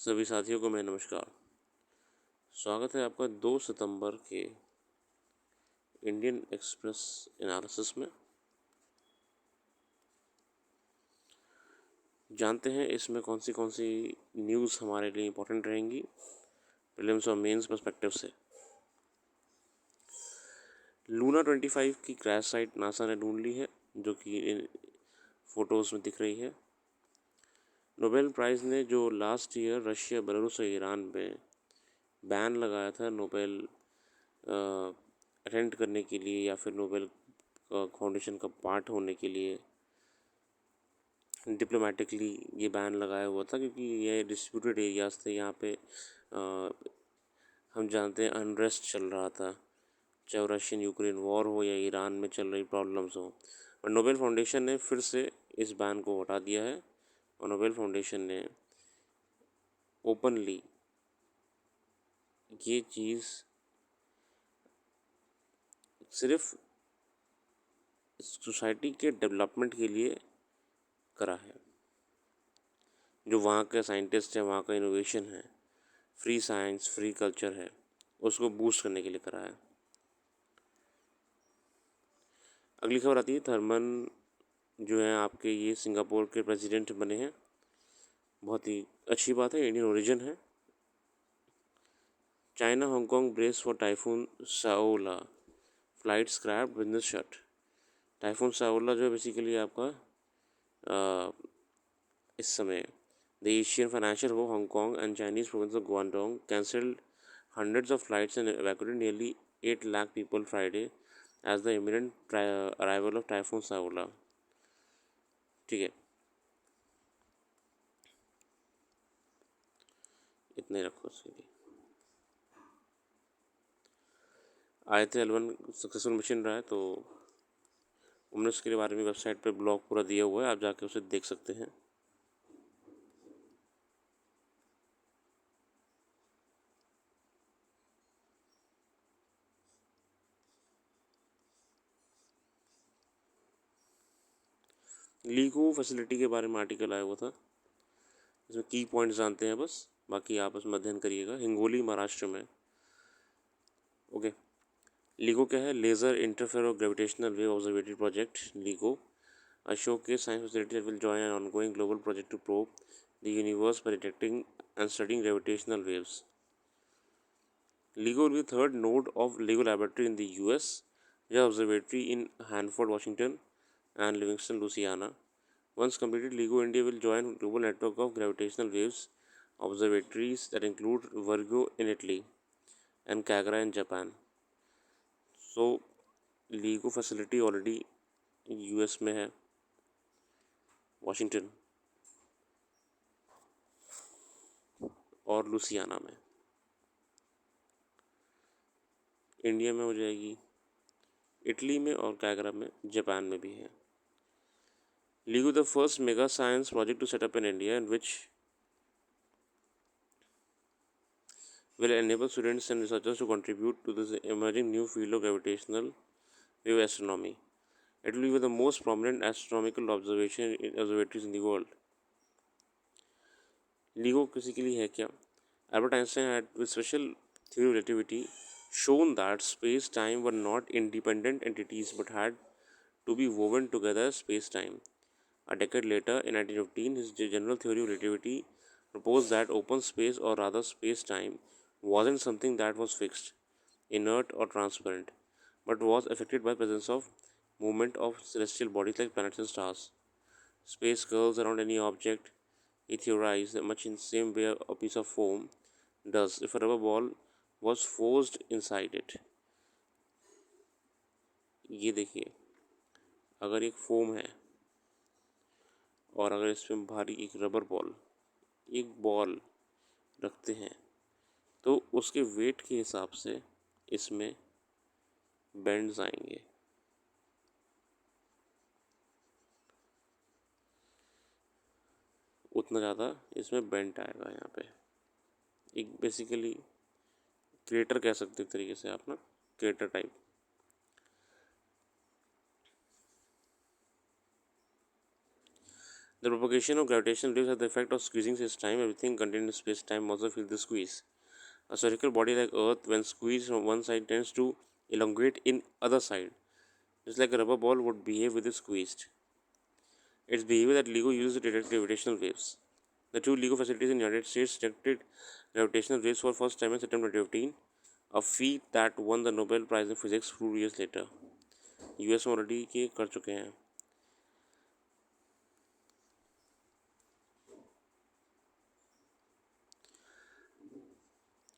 सभी साथियों को मैं नमस्कार। स्वागत है आपका 2 सितंबर के इंडियन एक्सप्रेस एनालिसिस में। जानते हैं इसमें कौन सी न्यूज़ हमारे लिए इम्पोर्टेंट रहेंगी प्रीलिम्स और मेंस पर्सपेक्टिव से। लूना 25 की क्रैश साइट नासा ने ढूंढ ली है, जो कि इन फोटोज़ में दिख रही है। नोबेल प्राइज़ ने जो लास्ट ईयर रशिया, बेलारूस और ईरान में बैन लगाया था नोबेल अटेंड करने के लिए या फिर नोबेल फाउंडेशन का पार्ट होने के लिए, डिप्लोमेटिकली ये बैन लगाया हुआ था क्योंकि ये डिस्प्यूटेड एरियाज़ थे। यहाँ पे हम जानते हैं अनरेस्ट चल रहा था, चाहे रशियन यूक्रेन वॉर हो या ईरान में चल रही प्रॉब्लम्स हो। और नोबेल फाउंडेशन ने फिर से इस बैन को हटा दिया है और नोबेल फाउंडेशन ने ओपनली ये चीज़ सिर्फ सोसाइटी के डेवलपमेंट के लिए करा है। जो वहाँ के साइंटिस्ट हैं, वहाँ का इनोवेशन है, फ्री साइंस, फ्री कल्चर है, उसको बूस्ट करने के लिए करा है। अगली खबर आती है, थर्मन जो है आपके ये सिंगापुर के प्रेसिडेंट बने हैं। बहुत ही अच्छी बात है, इंडियन ओरिजिन है। China Hong Kong brace for typhoon Saola, flight scrap, business shut. Typhoon Saola जो है बेसिकली आपका इस समय the Asian financial hub Hong Kong and Chinese province of Guangdong cancelled hundreds of flights and evacuated nearly 8 lakh people Friday as the imminent arrival of Typhoon Saola. ठीक है, इतने रखो उसके लिए। आयत L1 सक्सेसफुल मिशन रहा है, तो हमने उसके बारे में वेबसाइट पे ब्लॉग पूरा दिया हुआ है, आप जाके उसे देख सकते हैं। लीगो फैसिलिटी के बारे में आर्टिकल आया हुआ था, इसमें की पॉइंट्स जानते हैं बस, बाकी आप उसमें अध्ययन करिएगा। हिंगोली महाराष्ट्र में। ओके, लीगो क्या है? Laser interferometer gravitational wave observatory project LIGO, a showcase science facility that will join an ongoing global project to probe the universe by detecting and studying gravitational waves. LIGO will be the third node of LIGO laboratory in the US, the observatory in Hanford, Washington, and Livingston, Louisiana. Once completed, LIGO India will join a global network of gravitational waves observatories that include Virgo in Italy and Kagra in Japan. So, LIGO facility already US में है, Washington और Louisiana में। India में हो जाएगी, Italy में और कैगरा में, जापान में भी है। LIGO the first mega science project to set up in India in which will enable students and researchers to contribute to this emerging new field of gravitational wave astronomy. It will be the most prominent astronomical observatories in the world. LIGO किसी के लिए है क्या? Albert Einstein had, with special theory of relativity, shown that space-time were not independent entities but had to be woven together as space-time. A decade later, in 1915, his general theory of relativity proposed that open space, or rather space-time, wasn't something that was fixed, inert or transparent, but was affected by the presence of movement of celestial bodies like planets and stars. Space curls around any object. He theorized much in the same way a piece of foam does if a rubber ball was forced inside it. ये देखिए, अगर एक foam है और अगर इसमें भारी एक रबर बॉल, एक बॉल रखते हैं, तो उसके वेट के हिसाब से इसमें बेंड्स आएंगे। उतना ज़्यादा इसमें बेंड आएगा। यहाँ पे एक बेसिकली क्रेटर कह सकते एक तरीके से आप ना, crater type. The propagation of gravitational waves has the effect of squeezing space-time. Everything contained in space-time also feels the squeeze. A spherical body like Earth, when squeezed from one side, tends to elongate in other side, just like a rubber ball would behave with it squeezed. Its behavior that LIGO uses to detect gravitational waves. The two LIGO facilities in the United States detected gravitational waves for the first time in September 2015, a feat that won the Nobel Prize in Physics 2 years later. US में already ये कर चुके हैं.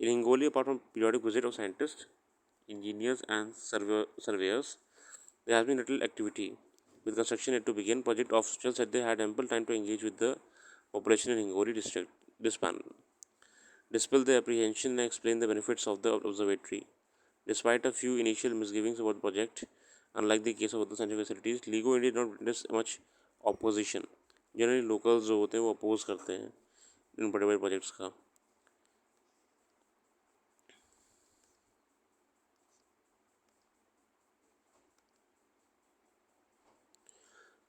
In Ingoli, apart from periodic visit of scientists, engineers, and surveyors, there has been little activity. With construction yet to begin, project officials said they had ample time to engage with the population in Ingoli district this panel, dispel the apprehension and explain the benefits of the observatory. Despite a few initial misgivings about the project, unlike the case of other scientific facilities, LIGO did not witness much opposition. Generally locals जो होते हैं वो oppose करते हैं इन बड़े बड़े projects का.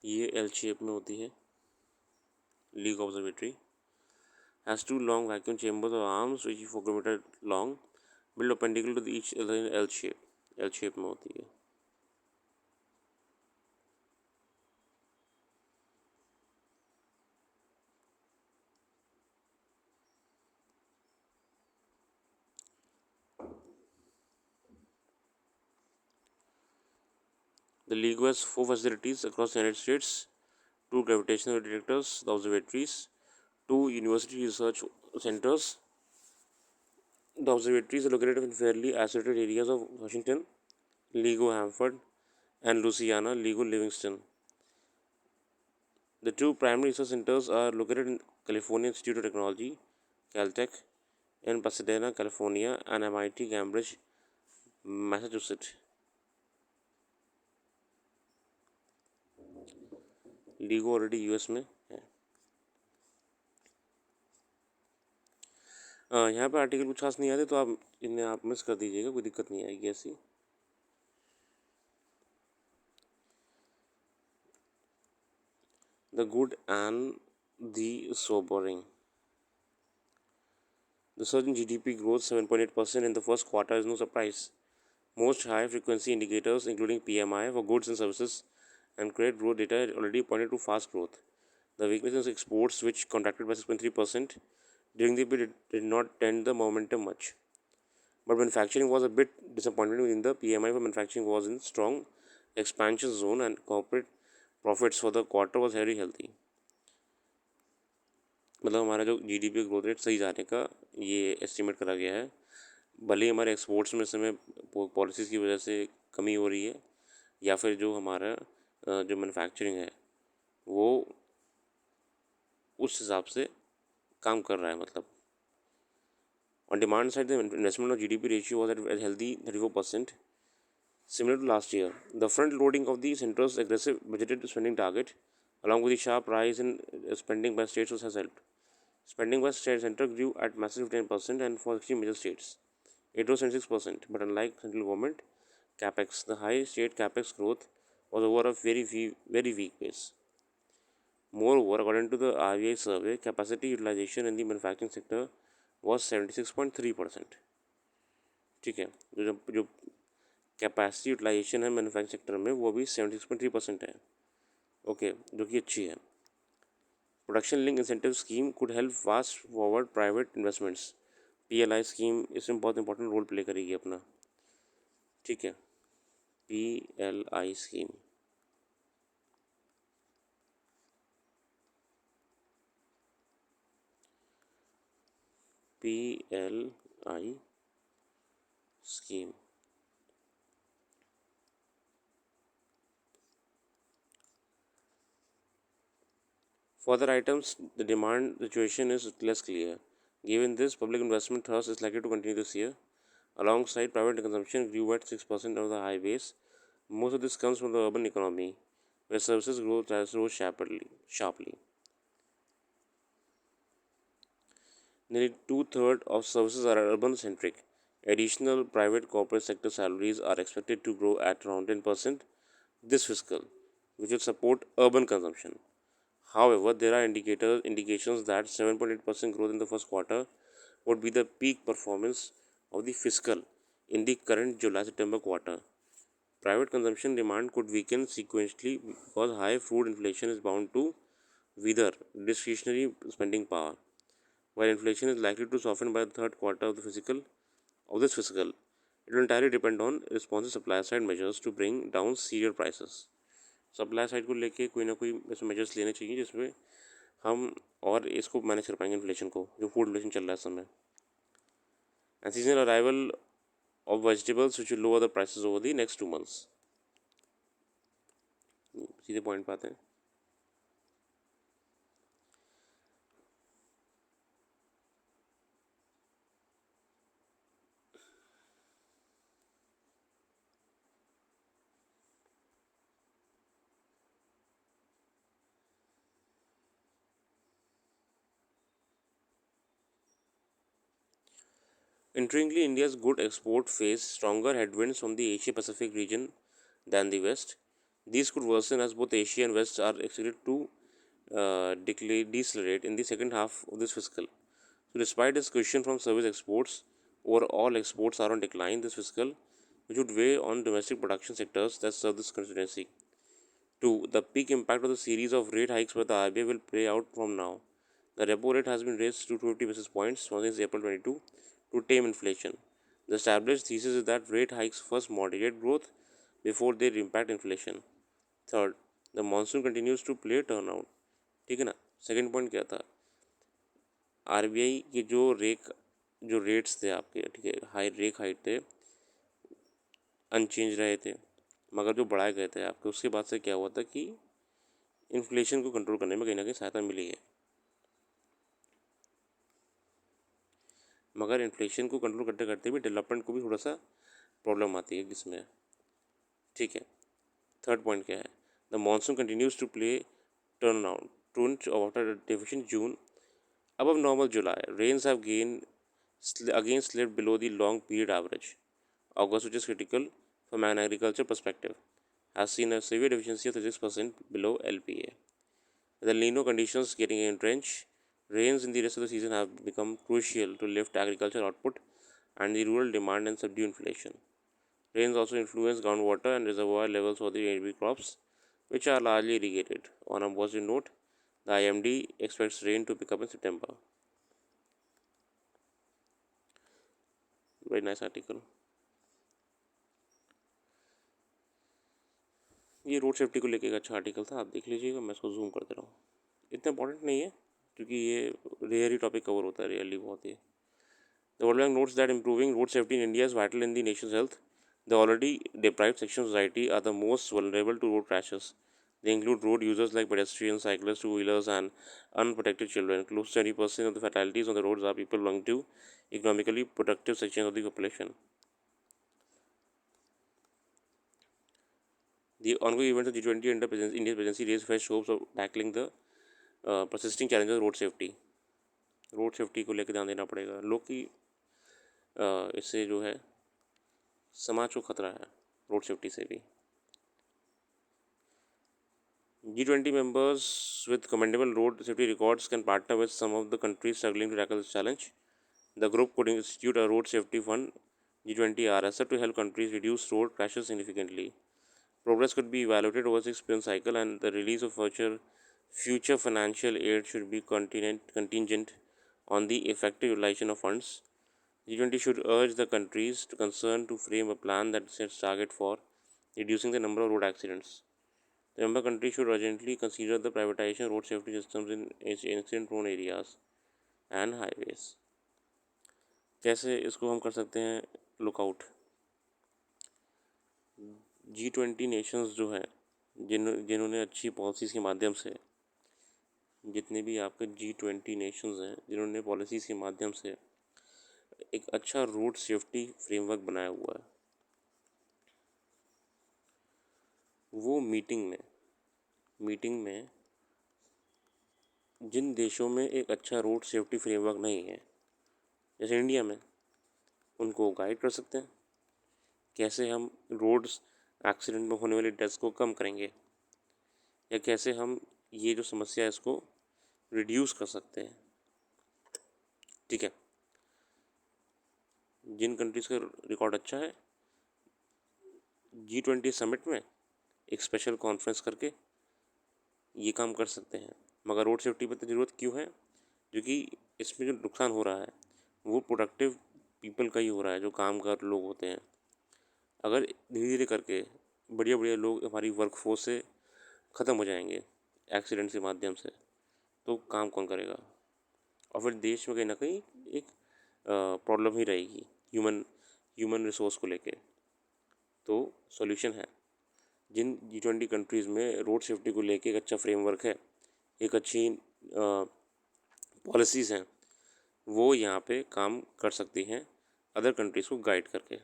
ये एल शेप में होती है. League observatory has two long vacuum chambers or arms which is 4 km long, built perpendicular to each other in L shape. L shape में होती है. The league has 4 facilities across the United States: 2 gravitational detectors, the observatories, 2 university research centers. The observatories are located in fairly isolated areas of Washington, LIGO Hanford, and Louisiana, LIGO Livingston. The 2 primary research centers are located in California Institute of Technology, Caltech, in Pasadena, California, and MIT Cambridge, Massachusetts. LIGO already US में है. यहाँ पे article कुछ खास नहीं आते तो आप इन्हें आप मिस कर दीजिएगा, कोई दिक्कत नहीं आएगी ऐसी. The good and the sobering. The surge in GDP growth 7.8% in the first quarter is no surprise. Most high frequency indicators, including PMI for goods and services and credit growth data, already pointed to fast growth. The weakness in exports, which contracted by 6.3% during the period, did not tend the momentum much. But manufacturing was a bit disappointing. In the PMI for manufacturing was in strong expansion zone, and corporate profits for the quarter was very healthy. मतलब हमारा जो GDP growth rate सही जाने का ये estimate करा गया है. भले ही हमारे एक्सपोर्ट्स में समय पॉलिसीज़ की वजह से कमी हो रही है, या फिर जो हमारा जो मैन्युफैक्चरिंग है वो उस हिसाब से काम कर रहा है. मतलब on demand side, the investment of GDP ratio was at a healthy 34%, similar to last year. The front loading of the central's aggressive budgeted spending target, along with the sharp rise in spending by states, has helped. Spending by state center grew at massive 10%, and for 60 major states, it rose 26%. But unlike central government capex, the high state capex growth was over a very weak base. Moreover, according to the RBI survey, capacity utilization in the manufacturing sector was 76.3%. ठीक है, जो capacity utilisation है manufacturing sector में वो भी 76.3% है. Okay, जो कि अच्छी है. Production link incentive scheme could help fast forward private investments. PLI scheme इसमें बहुत इंपॉर्टेंट रोल प्ले करेगी अपना. ठीक है, PLI scheme. PLI scheme. For other items, the demand situation is less clear. Given this, public investment thrust is likely to continue this year. Alongside, private consumption grew at 6% of the high base. Most of this comes from the urban economy, where services growth has rose sharply. Nearly two-thirds of services are urban-centric. Additional private corporate sector salaries are expected to grow at around 10% this fiscal, which will support urban consumption. However, there are indications that 7.8% growth in the first quarter would be the peak performance of the fiscal in the current July-September quarter. Private consumption demand could weaken sequentially because high food inflation is bound to wither discretionary spending power. While inflation is likely to soften by the third quarter of this fiscal, it will entirely depend on responsive supply side measures to bring down cereal prices. Supply side को लेके कोई ना कोई इसमें measures लेने चाहिए जिसमें हम और इसको मैनेज कर पाएंगे इन्फ्लेशन को, जो फूड इन्फ्लेशन चल रहा है इस समय. And seasonal arrival of vegetables which will lower the prices over the next 2 months. सीधे पॉइंट पे आते हैं. Interestingly, India's good export face stronger headwinds from the Asia Pacific region than the West. These could worsen as both Asia and West are expected to decelerate in the second half of this fiscal. So, despite this cushion from service exports, overall exports are on decline this fiscal, which would weigh on domestic production sectors that serve this constituency. 2. The peak impact of the series of rate hikes by the RBI will play out from now. The repo rate has been raised to 250 basis points since April 22 to tame inflation. The established thesis is that rate hikes first moderate growth before they impact inflation. Third, the monsoon continues to play turnout. ठीक है ना. Second point क्या था, RBI के जो rates थे आपके, ठीक है, हाई रेट हाइट थे, अनचेंज रहे थे, मगर जो बढ़ाए गए थे आपके, उसके बाद से क्या हुआ था कि इन्फ्लेशन को कंट्रोल करने में कहीं ना कहीं सहायता मिली है. मगर इन्फ्लेशन को कंट्रोल करते करते भी डेवलपमेंट को भी थोड़ा सा प्रॉब्लम आती है इसमें. ठीक है. थर्ड पॉइंट क्या है, the monsoon continues to play turn after deficient June above normal July. Rains have again slipped below the long period average. August, which is critical from an agriculture perspective, has seen a severe deficiency of 36% below LPA. With the El Nino conditions getting entrenched, rains in the rest of the season have become crucial to lift agricultural output and the rural demand and subdue inflation. Rains also influence groundwater and reservoir levels for the rabi crops, which are largely irrigated. On a positive note, the IMD expects rain to pick up in September. Very nice article. ये road safety को लेकर एक अच्छा article था, आप देख लीजिएगा. मैं इसको जूम करते रहा हूँ. इतना इंपॉर्टेंट नहीं है क्योंकि ये रेयर ही टॉपिक कवर होता है, रेयरली बहुत ही. The World Bank notes that improving road safety in India is vital in the nation's health. The already deprived section of society are the most vulnerable to road crashes. They include road users like pedestrians, cyclists, two-wheelers, and unprotected children. Close to 70% of the fatalities on the roads are people belonging to economically productive sections of the population. The ongoing events of G20 under India's presidency raise fresh hopes of tackling the persisting challenges of road safety. Road safety को लेकर ध्यान देना पड़ेगा. लोग की इससे जो है समाज को खतरा है रोड सेफ्टी से भी. G20 members with commendable road safety records can partner with some of the countries struggling to tackle this challenge. The group could institute a road safety fund, G20RSF, to help countries reduce road crashes significantly. Progress could be evaluated over a 6-month cycle, and the release of future financial aid should be contingent on the effective utilization of funds. G20 should urge the countries concerned to frame a plan that sets target for reducing the number of road accidents. The member countries should urgently consider the privatization of road safety systems in incident-prone areas and highways. कैसे इसको हम कर सकते हैं lookout. G20 Nations जो है जिन्होंने अच्छी पॉलिसीज़ के माध्यम से, जितने भी आपके G20 नेशंस हैं जिन्होंने पॉलिसीज़ के माध्यम से एक अच्छा रोड सेफ्टी फ्रेमवर्क बनाया हुआ है, वो मीटिंग में जिन देशों में एक अच्छा रोड सेफ्टी फ्रेमवर्क नहीं है, जैसे इंडिया में, उनको गाइड कर सकते हैं कैसे हम रोड्स एक्सीडेंट में होने वाली डेथ्स को कम करेंगे, या कैसे हम ये जो समस्या है इसको रिड्यूस कर सकते हैं। ठीक है, जिन कंट्रीज़ का रिकॉर्ड अच्छा है, G20 समिट में एक स्पेशल कॉन्फ्रेंस करके ये काम कर सकते हैं। मगर रोड सेफ्टी पर तो ज़रूरत क्यों है? क्योंकि इसमें जो नुकसान हो रहा है वो प्रोडक्टिव पीपल का ही हो रहा है, जो कामगार लोग होते हैं। अगर धीरे धीरे करके बढ़िया बढ़िया लोग हमारी वर्कफोर्स से ख़त्म हो जाएंगे एक्सीडेंट के माध्यम से, तो काम कौन करेगा? और फिर देश में कहीं ना कहीं एक प्रॉब्लम ही रहेगी ह्यूमन ह्यूमन रिसोर्स को लेके। तो सॉल्यूशन है, जिन G20 कंट्रीज़ में रोड सेफ्टी को लेके एक अच्छा फ्रेमवर्क है, एक अच्छी पॉलिसीज़ हैं, वो यहाँ पे काम कर सकती हैं अदर कंट्रीज़ को गाइड करके।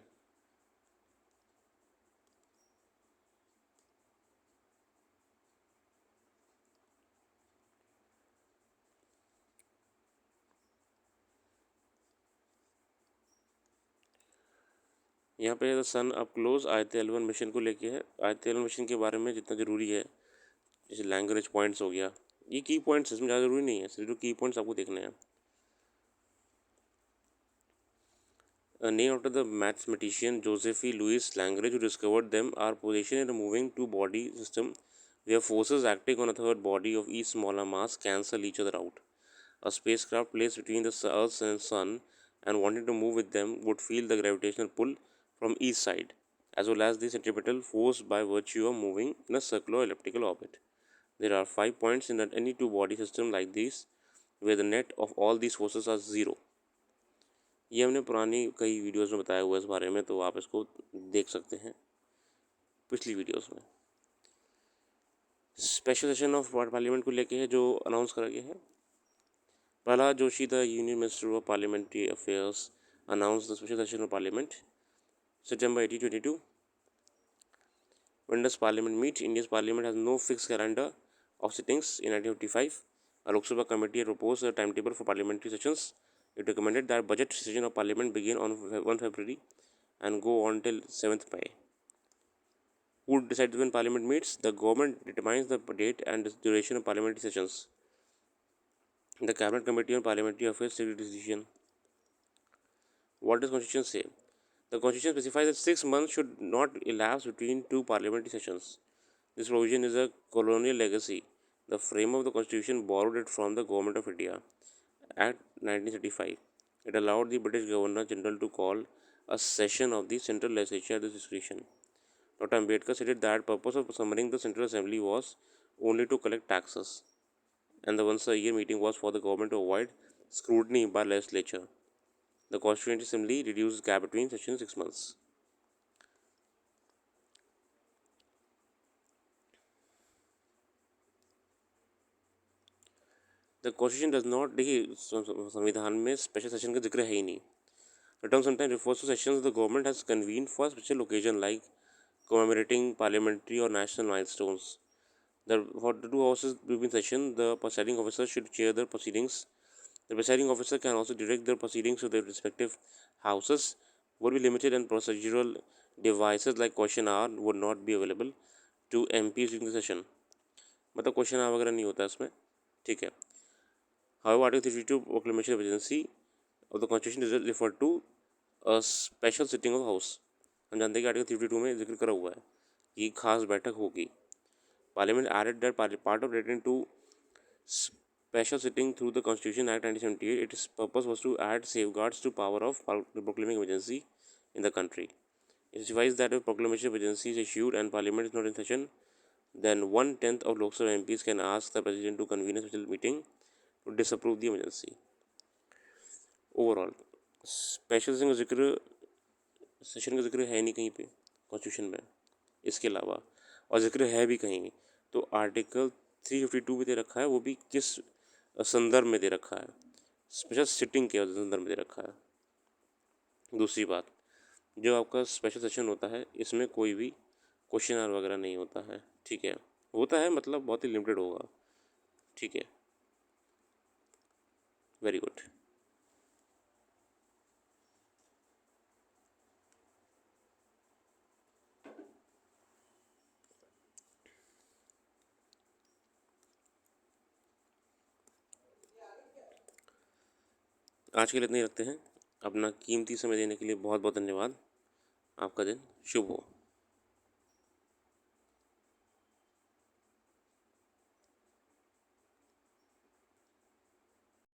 यहाँ पे द सन अप क्लोज आयत-11 मिशन को लेके है। आयत-11 मिशन के बारे में जितना ज़रूरी है, जैसे लैंग्वेज पॉइंट्स हो गया, ये की पॉइंट्स इसमें ज़्यादा ज़रूरी नहीं है, सिर्फ जो की पॉइंट्स आपको देखने हैं। Named after the mathematician Joseph Louis Lagrange, who discovered them, are positioned in a moving two-body system where forces acting on a third body of each smaller mass cancel each other out. A spacecraft placed between the Earth and Sun and wanting to move with them would feel the gravitational pull from each side, as well as the centripetal force by virtue of moving in a circular elliptical orbit. There are 5 points in any two-body system like this where the net of all these forces are zero. ये हमने पुरानी कई videos में बताया हुआ है इस बारे में, तो आप इसको देख सकते हैं पिछली वीडियोस में। स्पेशल सेशन ऑफ पार्लियामेंट को लेके है जो अनाउंस करा गया है। Prahlad Joshi, the union minister of parliamentary affairs, announce the special session of parliament September 1822. When does Parliament meet? India's Parliament has no fixed calendar of sittings. In 1955, a Lok Sabha committee had proposed a timetable for parliamentary sessions. It recommended that budget session of Parliament begin on 1 February and go on till 7th May. Who decides when Parliament meets? The government determines the date and the duration of parliamentary sessions. The Cabinet Committee on Parliamentary Affairs takes the decision. What does Constitution say? The Constitution specifies that 6 months should not elapse between two parliamentary sessions. This provision is a colonial legacy. The frame of the Constitution borrowed it from the Government of India Act 1935. It allowed the British Governor General to call a session of the Central Legislature at his discretion. Dr. Ambedkar stated that the purpose of summoning the Central Assembly was only to collect taxes, and the once a year meeting was for the government to avoid scrutiny by legislature. The Constituent Assembly reduced the gap between sessions 6 months. The constitution does not, देखिए संविधान में special session का जिक्र है ही नहीं. The term sometimes refers to sessions the government has convened for a special occasion like commemorating parliamentary or national milestones. For the two houses between session, the presiding officer should chair the proceedings. The presiding officer can also direct the proceedings to their respective houses. Would be limited and procedural devices like question hour would not be available to MPs during the session. मतलब question our वगैरह नहीं होता इसमें. ठीक है. However, Article 32 proclamation of emergency of the Constitution is referred to a special sitting of House. हम जानते हैं कि आर्टिकल 32 में जिक्र करा हुआ है कि खास बैठक होगी. Parliament added that part of relating to special sitting through the Constitution Act 1978. Its purpose was to add safeguards to power of proclaiming emergency in the country. It specifies that if proclamation of emergency is issued and Parliament is not in session, then 1/10 of Lok Sabha MPs can ask the President to convene a special meeting to disapprove the emergency. Overall special session का जिक्र है नहीं कहीं पे constitution में इसके अलावा, और जिक्र है भी कहीं तो आर्टिकल 352 में दे रखा है, वो भी किस संदर्भ में दे रखा है, स्पेशल सिटिंग के संदर्भ में दे रखा है. दूसरी बात, जो आपका स्पेशल सेशन होता है इसमें कोई भी क्वेश्चन आवर वगैरह नहीं होता है. ठीक है, होता है मतलब बहुत ही लिमिटेड होगा. ठीक है, वेरी गुड. आज के लिए इतना ही रखते हैं। अपना कीमती समय देने के लिए बहुत बहुत धन्यवाद। आपका दिन शुभ हो।